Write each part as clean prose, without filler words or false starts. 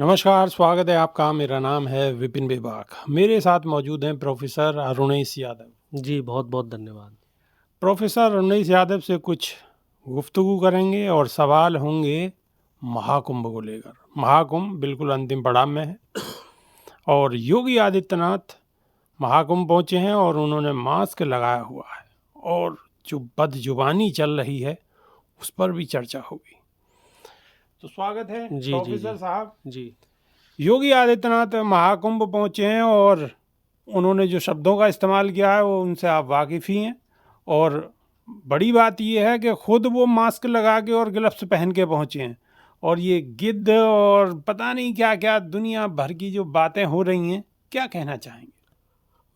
नमस्कार, स्वागत है आपका। मेरा नाम है विपिन बेबाक। मेरे साथ मौजूद हैं प्रोफेसर अरुणेश यादव। जी, बहुत बहुत धन्यवाद। प्रोफेसर अरुणेश यादव से कुछ गुफ्तगू करेंगे और सवाल होंगे महाकुंभ को लेकर। महाकुंभ बिल्कुल अंतिम पड़ाव में है और योगी आदित्यनाथ महाकुंभ पहुंचे हैं और उन्होंने मास्क लगाया हुआ है और जो बदजुबानी चल रही है उस पर भी चर्चा होगी। तो स्वागत है जी प्रोफेसर साहब। जी। योगी आदित्यनाथ महाकुंभ पहुंचे हैं और उन्होंने जो शब्दों का इस्तेमाल किया है वो उनसे आप वाकिफ़ ही हैं। और बड़ी बात ये है कि खुद वो मास्क लगा के और ग्लव्स पहन के पहुंचे हैं और ये गिद्ध और पता नहीं क्या क्या दुनिया भर की जो बातें हो रही हैं, क्या कहना चाहेंगे?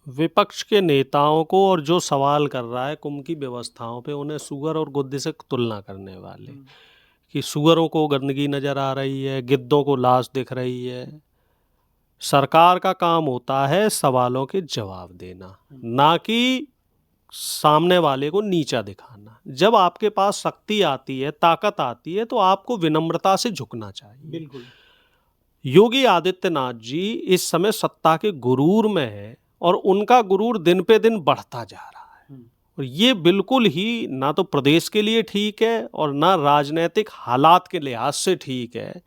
विपक्ष के नेताओं को और जो सवाल कर रहा है कुंभ की व्यवस्थाओं पे, उन्हें सुअर और गुद्दे से तुलना करने वाले कि सुअरों को गंदगी नजर आ रही है, गिद्धों को लाश दिख रही है। सरकार का काम होता है सवालों के जवाब देना, ना कि सामने वाले को नीचा दिखाना। जब आपके पास शक्ति आती है, ताकत आती है, तो आपको विनम्रता से झुकना चाहिए। बिल्कुल। योगी आदित्यनाथ जी इस समय सत्ता के गुरूर में है और उनका गुरूर दिन पे दिन बढ़ता जा रहा है और ये बिल्कुल ही ना तो प्रदेश के लिए ठीक है और ना राजनीतिक हालात के लिहाज से ठीक है।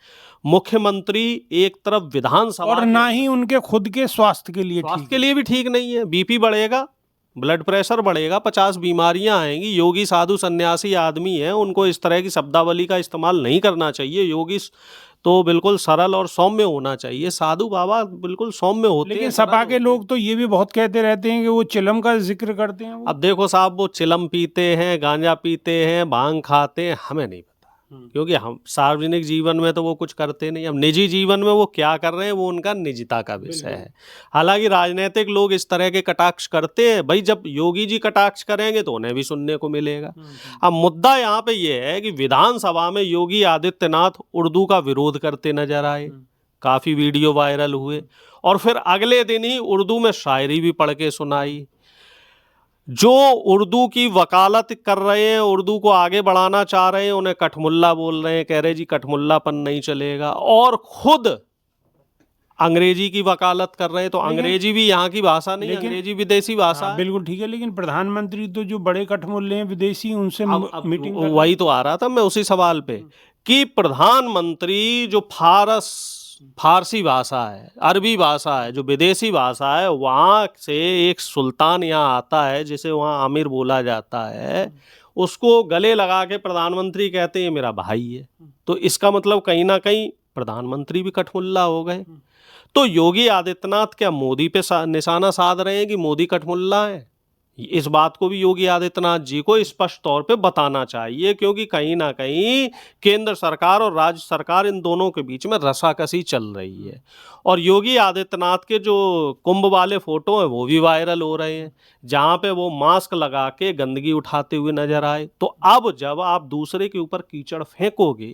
मुख्यमंत्री एक तरफ विधानसभा और ना ही उनके खुद के स्वास्थ्य के लिए स्वास्थ्य के लिए भी ठीक नहीं है। बीपी बढ़ेगा, ब्लड प्रेशर बढ़ेगा, 50 बीमारियां आएंगी। योगी साधु सन्यासी आदमी है, उनको इस तरह की शब्दावली का इस्तेमाल नहीं करना चाहिए। योगी तो बिल्कुल सरल और सौम्य होना चाहिए। साधु बाबा बिल्कुल सौम्य होते हैं। लेकिन सपा के लोग तो ये भी बहुत कहते रहते हैं कि वो चिलम का जिक्र करते हैं। अब देखो साहब, वो चिलम पीते हैं, गांजा पीते हैं, भांग खाते हैं, हमें नहीं पता, क्योंकि हम सार्वजनिक जीवन में तो वो कुछ करते नहीं। अब निजी जीवन में वो क्या कर रहे हैं वो उनका निजता का विषय है। हालांकि राजनीतिक लोग इस तरह के कटाक्ष करते हैं। भाई, जब योगी जी कटाक्ष करेंगे तो उन्हें भी सुनने को मिलेगा। अब मुद्दा यहाँ पे ये है कि विधानसभा में योगी आदित्यनाथ उर्दू का विरोध करते नजर आए, काफी वीडियो वायरल हुए और फिर अगले दिन ही उर्दू में शायरी भी पढ़ के सुनाई। जो उर्दू की वकालत कर रहे हैं, उर्दू को आगे बढ़ाना चाह रहे हैं, उन्हें कठमुल्ला बोल रहे हैं, कह रहे जी कठमुल्लापन नहीं चलेगा, और खुद अंग्रेजी की वकालत कर रहे हैं। तो अंग्रेजी भी यहाँ की भाषा नहीं, अंग्रेजी विदेशी भाषा है। बिल्कुल ठीक है, लेकिन प्रधानमंत्री तो जो बड़े कठमुल्ले हैं विदेशी, उनसे मीटिंग वही तो आ रहा था मैं उसी सवाल पे कि प्रधानमंत्री जो फारसी भाषा है, अरबी भाषा है, जो विदेशी भाषा है, वहाँ से एक सुल्तान यहाँ आता है जिसे वहाँ आमिर बोला जाता है, उसको गले लगा के प्रधानमंत्री कहते हैं मेरा भाई है। तो इसका मतलब कहीं ना कहीं प्रधानमंत्री भी कठमुल्ला हो गए। तो योगी आदित्यनाथ क्या मोदी पे निशाना साध रहे हैं कि मोदी कठमुल्ला है? इस बात को भी योगी आदित्यनाथ जी को स्पष्ट तौर पे बताना चाहिए, क्योंकि कहीं ना कहीं केंद्र सरकार और राज्य सरकार इन दोनों के बीच में रसाकसी चल रही है। और योगी आदित्यनाथ के जो कुंभ वाले फोटो हैं वो भी वायरल हो रहे हैं, जहां पे वो मास्क लगा के गंदगी उठाते हुए नजर आए। तो अब जब आप दूसरे के ऊपर कीचड़ फेंकोगे,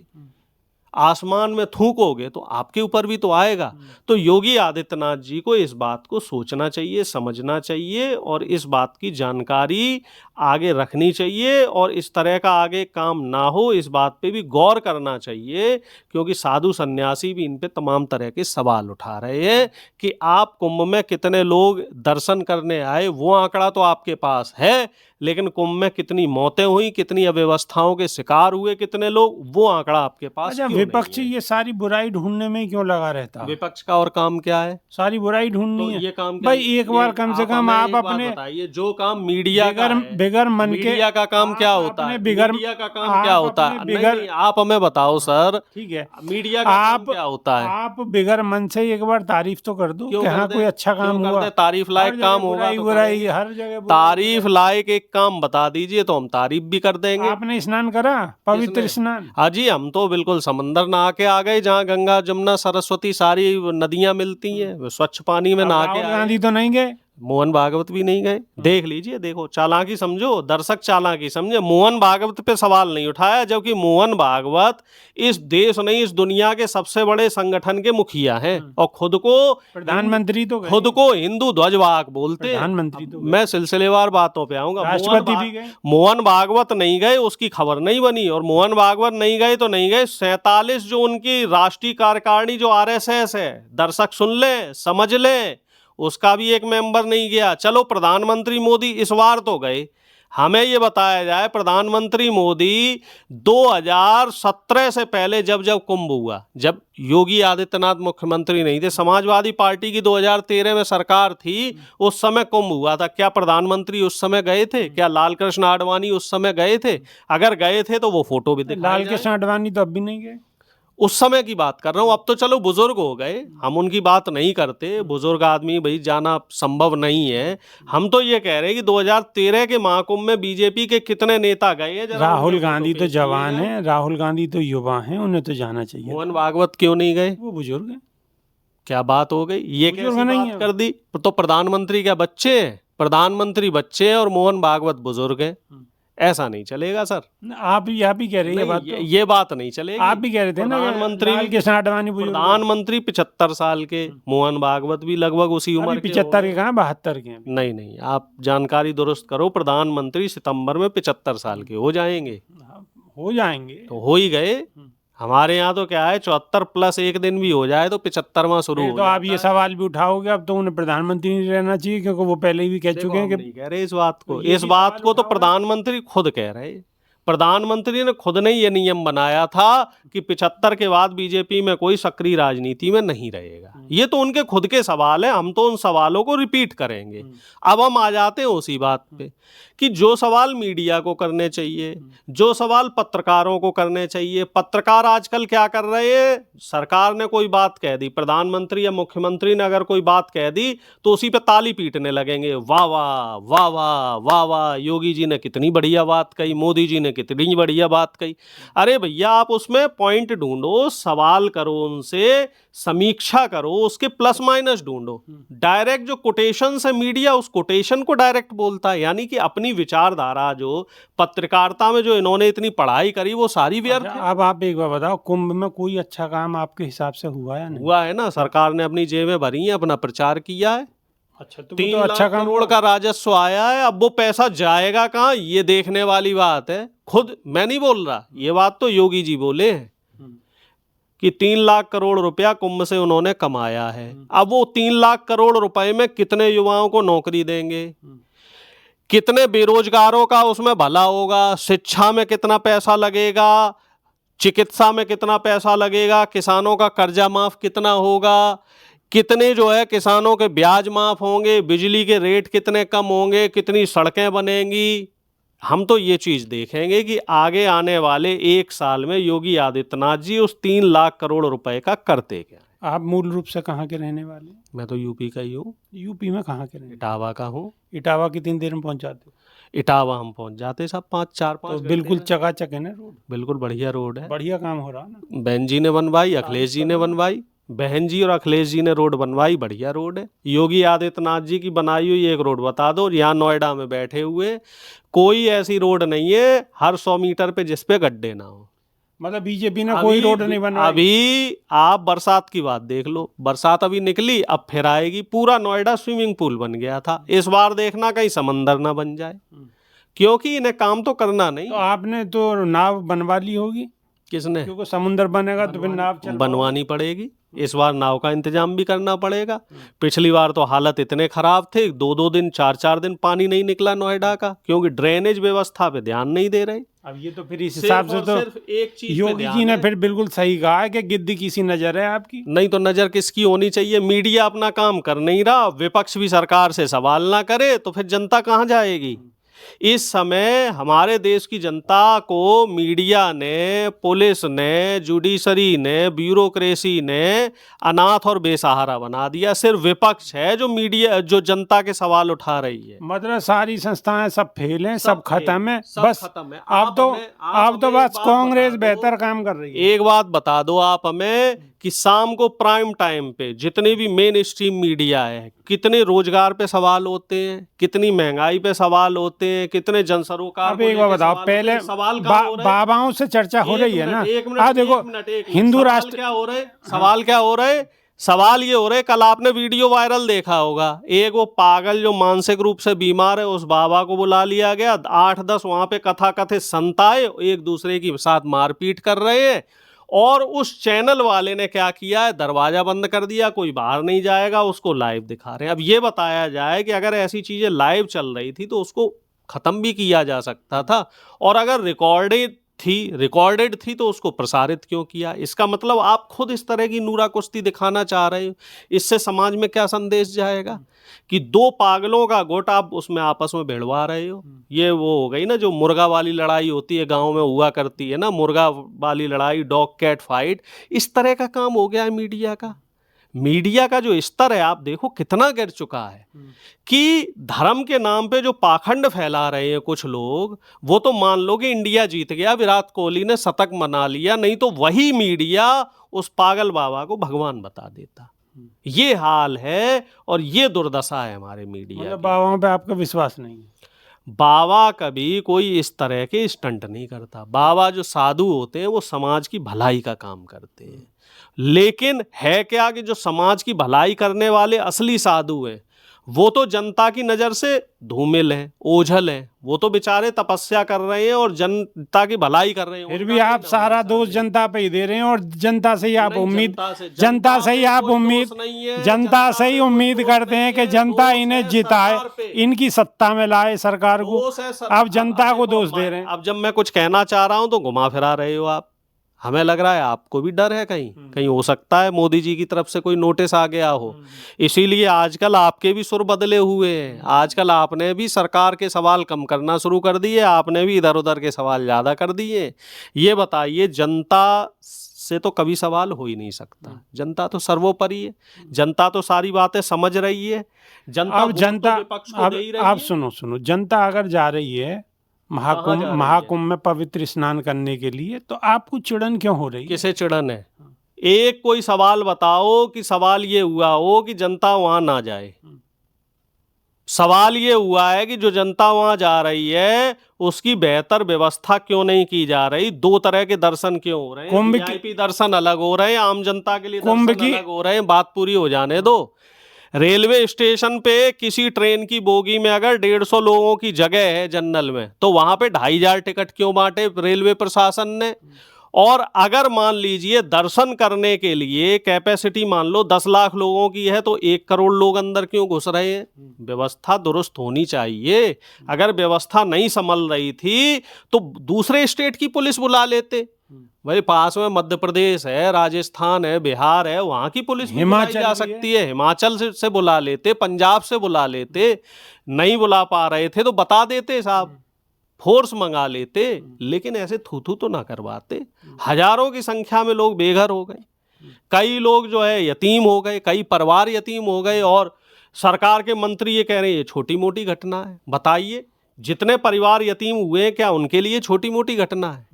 आसमान में थूकोगे, तो आपके ऊपर भी तो आएगा। तो योगी आदित्यनाथ जी को इस बात को सोचना चाहिए, समझना चाहिए और इस बात की जानकारी आगे रखनी चाहिए और इस तरह का आगे काम ना हो इस बात पे भी गौर करना चाहिए, क्योंकि साधु सन्यासी भी इन पे तमाम तरह के सवाल उठा रहे हैं कि आप कुंभ में कितने लोग दर्शन करने आए, वो आंकड़ा तो आपके पास है, लेकिन कुंभ में कितनी मौतें हुई, कितनी अव्यवस्थाओं के शिकार हुए कितने लोग, वो आंकड़ा आपके पास क्यों नहीं है? विपक्ष ये सारी बुराई ढूंढने में क्यों लगा रहता है? विपक्ष का और काम क्या है? सारी बुराई ढूंढनी है। ये काम भाई एक बार कम से कम आप अपने बताइए, जो काम मीडिया का है, बिगर मन के मीडिया का काम क्या होता है? मीडिया का काम क्या होता है? नहीं, आप हमें बताओ सर। ठीक है, मीडिया का काम क्या होता है? आप बिगर मन से एक बार तारीफ तो कर दो कि हाँ कोई अच्छा काम हुआ। तारीफ लायक काम होगा तो बुराई हर जगह, तारीफ लायक एक काम बता दीजिए तो हम तारीफ भी कर देंगे। आपने स्नान करा, पवित्र स्नान? हाँ जी, हम तो बिल्कुल समंदर नहा के आ गए, जहाँ गंगा जमुना सरस्वती सारी नदियां मिलती हैं, स्वच्छ पानी में नहा के। गांधी तो नहीं गए? मोहन भागवत भी नहीं गए। देख लीजिए, देखो चालाकी समझो, दर्शक चालाकी समझे, मोहन भागवत पे सवाल नहीं उठाया, जबकि मोहन भागवत इस देश नहीं इस दुनिया के सबसे बड़े संगठन के मुखिया हैं और खुद को प्रधानमंत्री तो गए, खुद को हिंदू ध्वजवाहक बोलते हैं। प्रधानमंत्री तो गए, मैं सिलसिलेवार बातों पे आऊंगा। राष्ट्रपति भी गए। मोहन भागवत नहीं गए, उसकी खबर नहीं बनी, और मोहन भागवत नहीं गए तो नहीं गए। 47 जो उनकी राष्ट्रीय कार्यकारिणी जो आरएसएस है, दर्शक सुन ले, समझ ले, उसका भी एक मेंबर नहीं गया। चलो प्रधानमंत्री मोदी इस बार तो गए। हमें ये बताया जाए, प्रधानमंत्री मोदी 2017 से पहले जब जब कुंभ हुआ, जब योगी आदित्यनाथ मुख्यमंत्री नहीं थे, समाजवादी पार्टी की 2013 में सरकार थी, उस समय कुंभ हुआ था। क्या प्रधानमंत्री उस समय गए थे? क्या लाल कृष्ण आडवाणी उस समय गए थे? अगर गए थे तो वो फोटो भी दिखाई लाल जाए। कृष्ण आडवाणी तो अब भी नहीं गए। उस समय की बात कर रहा हूँ। अब तो चलो बुजुर्ग हो गए, हम उनकी बात नहीं करते, बुजुर्ग आदमी भाई जाना संभव नहीं है। हम तो ये कह रहे हैं कि 2013 के महाकुंभ में बीजेपी के कितने नेता गए हैं? राहुल गांधी तो जवान हैं, राहुल गांधी तो युवा हैं, उन्हें तो जाना चाहिए। मोहन भागवत क्यों नहीं गए? वो बुजुर्ग हैं। क्या बात हो गई? ये कैसी बात कर दी? तो प्रधानमंत्री क्या बच्चे हैं? प्रधानमंत्री बच्चे हैं और मोहन भागवत बुजुर्ग हैं। ऐसा नहीं चलेगा सर। आप भी कह रहे हैं, ये बात नहीं चलेगी। आप भी कह रहे थे ना, प्रधानमंत्री 75 साल के, मोहन भागवत भी लगभग उसी उम्र के। 75 के कहाँ, 72 के? नहीं, आप जानकारी दुरुस्त करो। प्रधानमंत्री सितंबर में 75 साल के हो जाएंगे। हो जाएंगे तो हो ही गए। हमारे यहाँ तो क्या है, 74 प्लस एक दिन भी हो जाए तो 75वां शुरू हो। तो आप ये सवाल भी उठाओगे, अब तो उन्हें प्रधानमंत्री नहीं रहना चाहिए, क्योंकि वो पहले ही भी कह चुके हैं कि नहीं कह रहे इस बात को। इस बात को तो प्रधानमंत्री खुद कह रहे। प्रधानमंत्री ने खुद ने ये नियम बनाया था कि 75 के बाद बीजेपी में कोई सक्रिय राजनीति में नहीं रहेगा। ये तो उनके खुद के सवाल है, हम तो उन सवालों को रिपीट करेंगे। अब हम आ जाते हैं उसी बात पे कि जो सवाल मीडिया को करने चाहिए, जो सवाल पत्रकारों को करने चाहिए। पत्रकार आजकल क्या कर रहे हैं? सरकार ने कोई बात कह दी, प्रधानमंत्री या मुख्यमंत्री ने अगर कोई बात कह दी तो उसी पे ताली पीटने लगेंगे। वाह वाह वाह वाह वाह वाह, योगी जी ने कितनी बढ़िया बात कही, मोदी जी ने कितनी बढ़िया बात कही। अरे भैया, आप उसमें पॉइंट ढूंढो, सवाल करो उनसे, समीक्षा करो, उसके प्लस माइनस ढूंढो। डायरेक्ट जो कोटेशन है, मीडिया उस कोटेशन को डायरेक्ट बोलता है, यानी कि अपनी विचारधारा जो पत्रकारिता में जो इन्होंने इतनी पढ़ाई करी वो सारी व्यर्थ है। अब आप एक बार बताओ, कुंभ में कोई अच्छा काम आपके हिसाब से हुआ या नहीं? हुआ है ना, सरकार ने अपनी जेबें भरी हैं, अपना प्रचार किया है। अच्छा, तो 3 अच्छा लाख करोड़ का राजस्व आया है। अब वो पैसा जाएगा कहाँ, ये देखने वाली बात है। खुद मैं नहीं बोल रहा, ये बात तो योगी जी बोले हैं कि 3 लाख करोड़ रुपया कुंभ से उन्होंने कमाया है। अब वो 3 लाख करोड़ रुपए में कितने युवाओं को नौकरी देंगे, कितने बेरोजगारों का उसमें भला होगा, शिक्षा में कितना पैसा लगेगा, चिकित्सा में कितना पैसा लगेगा, किसानों का कर्जा माफ कितना होगा, कितने जो है किसानों के ब्याज माफ होंगे, बिजली के रेट कितने कम होंगे, कितनी सड़कें बनेंगी। हम तो ये चीज़ देखेंगे कि आगे आने वाले 1 साल में योगी आदित्यनाथ जी उस 3 लाख करोड़ रुपए का करते क्या। आप मूल रूप से कहाँ के रहने वाले? मैं तो यूपी का ही हूँ। यूपी में कहाँ के रहने? इटावा का हूँ। इटावा कितनी देर में पहुँच जाते? इटावा हम पहुँच जाते सब 4-5 तो बिल्कुल चकाचक है ना रोड? बिल्कुल बढ़िया रोड है, बढ़िया काम हो रहा है ना। बहन जी ने बनवाई, अखिलेश जी ने बनवाई, बहन जी और अखिलेश जी ने रोड बनवाई, बढ़िया रोड है। योगी आदित्यनाथ जी की बनाई हुई एक रोड बता दो, यहाँ नोएडा में बैठे हुए कोई ऐसी रोड नहीं है हर 100 मीटर पे जिसपे गड्ढे ना हो। मतलब बीजेपी ने कोई रोड नहीं बनवाई। अभी आप बरसात की बात देख लो, बरसात अभी निकली, अब फिर आएगी। पूरा नोएडा स्विमिंग पूल बन गया था, इस बार देखना कहीं समंदर ना बन जाए, क्योंकि इन्हें काम तो करना नहीं। तो आपने तो नाव बनवा ली होगी। किसने? क्योंकि समुद्र बनेगा तो फिर नाव बनवानी पड़ेगी। इस बार नाव का इंतजाम भी करना पड़ेगा। पिछली बार तो हालत इतने खराब थे, 2-2 दिन 4-4 दिन पानी नहीं निकला नोएडा का, क्योंकि ड्रेनेज व्यवस्था पे ध्यान नहीं दे रहे। अब ये तो फिर इस हिसाब से तो एक चीज योगी जी ने फिर बिल्कुल सही कहा है कि गिद्ध की सी नजर है आपकी। नहीं तो नजर किसकी होनी चाहिए? मीडिया अपना काम कर नहीं रहा, विपक्ष भी सरकार से सवाल ना करे तो फिर जनता कहाँ जाएगी? इस समय हमारे देश की जनता को मीडिया ने, पुलिस ने, जुडिशरी ने, ब्यूरोक्रेसी ने अनाथ और बेसहारा बना दिया। सिर्फ विपक्ष है जो मीडिया, जो जनता के सवाल उठा रही है। मतलब सारी संस्थाएं सब फेल हैं, सब खत्म है, बस खत्म है। आप तो बस कांग्रेस बेहतर काम कर रही है। एक बात बता दो आप हमें कि शाम को प्राइम टाइम पे जितने भी मेन स्ट्रीम मीडिया है, कितने रोजगार पे सवाल होते हैं, कितनी महंगाई पे सवाल होते हैं, कितने जनसरोकार अब को एक बार लेके बताओ, सवाल होते पहले हैं। सवाल कहाँ हो रहे हैं? बाबाओं से चर्चा हो रही है ना। एक मिनट, देखो, एक मिनट, हिंदू सवाल राष्ट्र क्या हो रहे? सवाल क्या हो रहे? सवाल ये हो रहे, कल आपने वीडियो वायरल देखा होगा, एक वो पागल जो मानसिक रूप से बीमार है उस बाबा को बुला लिया गया, 8-10 वहां पे कथा कथित संत आए, एक दूसरे की साथ मारपीट कर रहे हैं, और उस चैनल वाले ने क्या किया है, दरवाजा बंद कर दिया, कोई बाहर नहीं जाएगा, उसको लाइव दिखा रहे हैं। अब ये बताया जाए कि अगर ऐसी चीजें लाइव चल रही थी तो उसको खत्म भी किया जा सकता था, और अगर रिकॉर्डेड थी तो उसको प्रसारित क्यों किया? इसका मतलब आप खुद इस तरह की नूरा कुश्ती दिखाना चाह रहे हो। इससे समाज में क्या संदेश जाएगा कि दो पागलों का गुट आप उसमें आपस में भिड़वा रहे हो। ये वो हो गई ना जो मुर्गा वाली लड़ाई होती है, गांव में हुआ करती है ना, मुर्गा वाली लड़ाई, डॉग कैट फाइट, इस तरह का काम हो गया है मीडिया का। मीडिया का जो स्तर है आप देखो कितना गिर चुका है कि धर्म के नाम पे जो पाखंड फैला रहे हैं कुछ लोग, वो तो मान लो कि इंडिया जीत गया, विराट कोहली ने शतक मना लिया, नहीं तो वही मीडिया उस पागल बाबा को भगवान बता देता। ये हाल है और ये दुर्दशा है हमारे मीडिया मतलब की। बाबाओं पे आपका विश्वास नहीं है? बाबा कभी कोई इस तरह के स्टंट नहीं करता। बाबा जो साधु होते हैं वो समाज की भलाई का काम करते हैं, लेकिन है क्या कि जो समाज की भलाई करने वाले असली साधु हैं वो तो जनता की नज़र से धूमिल हैं, ओझल हैं, वो तो बेचारे तपस्या कर रहे हैं और जनता की भलाई कर रहे हैं। फिर भी आप सारा दोष जनता पे ही दे रहे हैं, और जनता से ही आप उम्मीद करते हैं कि जनता इन्हें जिताए, इनकी सत्ता में लाए सरकार को। आप जनता को दोष दे रहे हैं। अब जब मैं कुछ कहना चाह रहा हूं तो घुमा फिरा रहे हो आप। हमें लग रहा है आपको भी डर है, कहीं हो सकता है मोदी जी की तरफ से कोई नोटिस आ गया हो, इसीलिए आजकल आपके भी सुर बदले हुए हैं। आजकल आपने भी सरकार के सवाल कम करना शुरू कर दिए, आपने भी इधर उधर के सवाल ज़्यादा कर दिए। ये बताइए, जनता से तो कभी सवाल हो ही नहीं सकता, जनता तो सर्वोपरि है, जनता तो सारी बातें समझ रही है, जनता विपक्ष को दे ही रही है। आप सुनो, जनता अगर जा रही है महाकुंभ में पवित्र स्नान करने के लिए, तो आपको चिड़न क्यों हो रही है? किसे चिड़न है? एक कोई सवाल बताओ कि सवाल ये हुआ हो कि जनता वहां ना जाए। सवाल ये हुआ है कि जो जनता वहां जा रही है उसकी बेहतर व्यवस्था क्यों नहीं की जा रही? दो तरह के दर्शन क्यों हो रहे हैं? वीआईपी दर्शन अलग हो रहे हैं, आम जनता के लिए दर्शन अलग हो रहे हैं। बात पूरी हो जाने दो। रेलवे स्टेशन पे किसी ट्रेन की बोगी में अगर 150 लोगों की जगह है जनरल में, तो वहां पे 2500 टिकट क्यों बांटे रेलवे प्रशासन ने? और अगर मान लीजिए दर्शन करने के लिए कैपेसिटी मान लो 10 लाख लोगों की है, तो 1 करोड़ लोग अंदर क्यों घुस रहे हैं? व्यवस्था दुरुस्त होनी चाहिए। अगर व्यवस्था नहीं संभल रही थी तो दूसरे स्टेट की पुलिस बुला लेते। भाई पास में मध्य प्रदेश है, राजस्थान है, बिहार है, वहां की पुलिस भी बुलाई जा सकती है। हिमाचल से बुला लेते, पंजाब से बुला लेते। नहीं बुला पा रहे थे तो बता देते साहब, फोर्स मंगा लेते, लेकिन ऐसे थू तो ना करवाते। हजारों की संख्या में लोग बेघर हो गए, कई लोग जो है यतीम हो गए, कई परिवार यतीम हो गए, और सरकार के मंत्री ये कह रहे हैं ये छोटी मोटी घटना है। बताइए, जितने परिवार यतीम हुए क्या उनके लिए छोटी मोटी घटना है?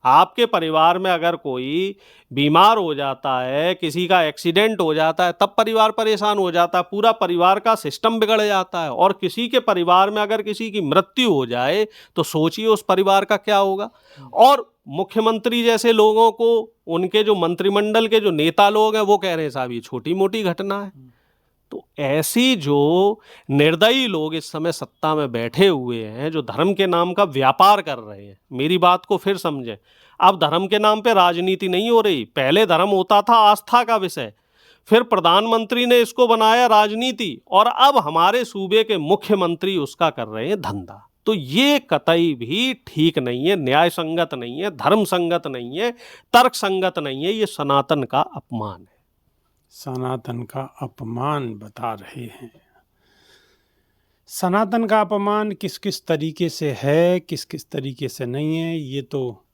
आपके परिवार में अगर कोई बीमार हो जाता है, किसी का एक्सीडेंट हो जाता है, तब परिवार परेशान हो जाता है, पूरा परिवार का सिस्टम बिगड़ जाता है। और किसी के परिवार में अगर किसी की मृत्यु हो जाए तो सोचिए उस परिवार का क्या होगा। और मुख्यमंत्री जैसे लोगों को, उनके जो मंत्रिमंडल के जो नेता लोग हैं वो कह रहे हैं साहब ये छोटी मोटी घटना है। तो ऐसी जो निर्दयी लोग इस समय सत्ता में बैठे हुए हैं, जो धर्म के नाम का व्यापार कर रहे हैं, मेरी बात को फिर समझें। अब धर्म के नाम पे राजनीति नहीं हो रही। पहले धर्म होता था आस्था का विषय, फिर प्रधानमंत्री ने इसको बनाया राजनीति, और अब हमारे सूबे के मुख्यमंत्री उसका कर रहे हैं धंधा। तो ये कतई भी ठीक नहीं है, न्याय संगत नहीं है, धर्म संगत नहीं है, तर्क संगत नहीं है। ये सनातन का अपमान है। सनातन का अपमान बता रहे हैं। सनातन का अपमान किस किस तरीके से है, किस किस तरीके से नहीं है, ये तो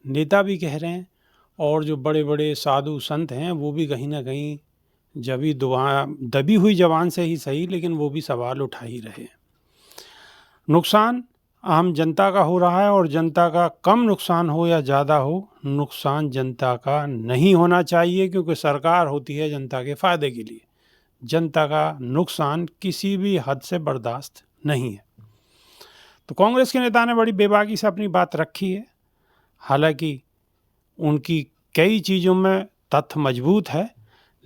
नेता भी कह रहे हैं, और जो बड़े बड़े साधु संत हैं वो भी कहीं ना कहीं दबी हुई जबान से ही सही, लेकिन वो भी सवाल उठा ही रहे हैं। नुकसान आम जनता का हो रहा है और जनता का कम नुकसान हो या ज़्यादा हो, नुकसान जनता का नहीं होना चाहिए, क्योंकि सरकार होती है जनता के फ़ायदे के लिए। जनता का नुकसान किसी भी हद से बर्दाश्त नहीं है। तो कांग्रेस के नेता ने बड़ी बेबाकी से अपनी बात रखी है। हालांकि उनकी कई चीज़ों में तथ्य मजबूत है,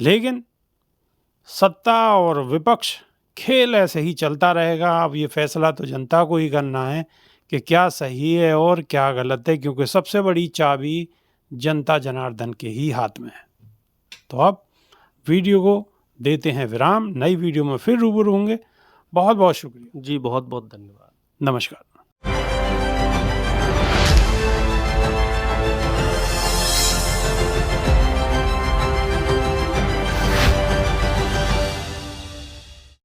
लेकिन सत्ता और विपक्ष खेल ऐसे ही चलता रहेगा। अब ये फैसला तो जनता को ही करना है कि क्या सही है और क्या गलत है, क्योंकि सबसे बड़ी चाबी जनता जनार्दन के ही हाथ में है। तो अब वीडियो को देते हैं विराम, नई वीडियो में फिर रूबरू होंगे। बहुत बहुत शुक्रिया। जी बहुत बहुत धन्यवाद। नमस्कार।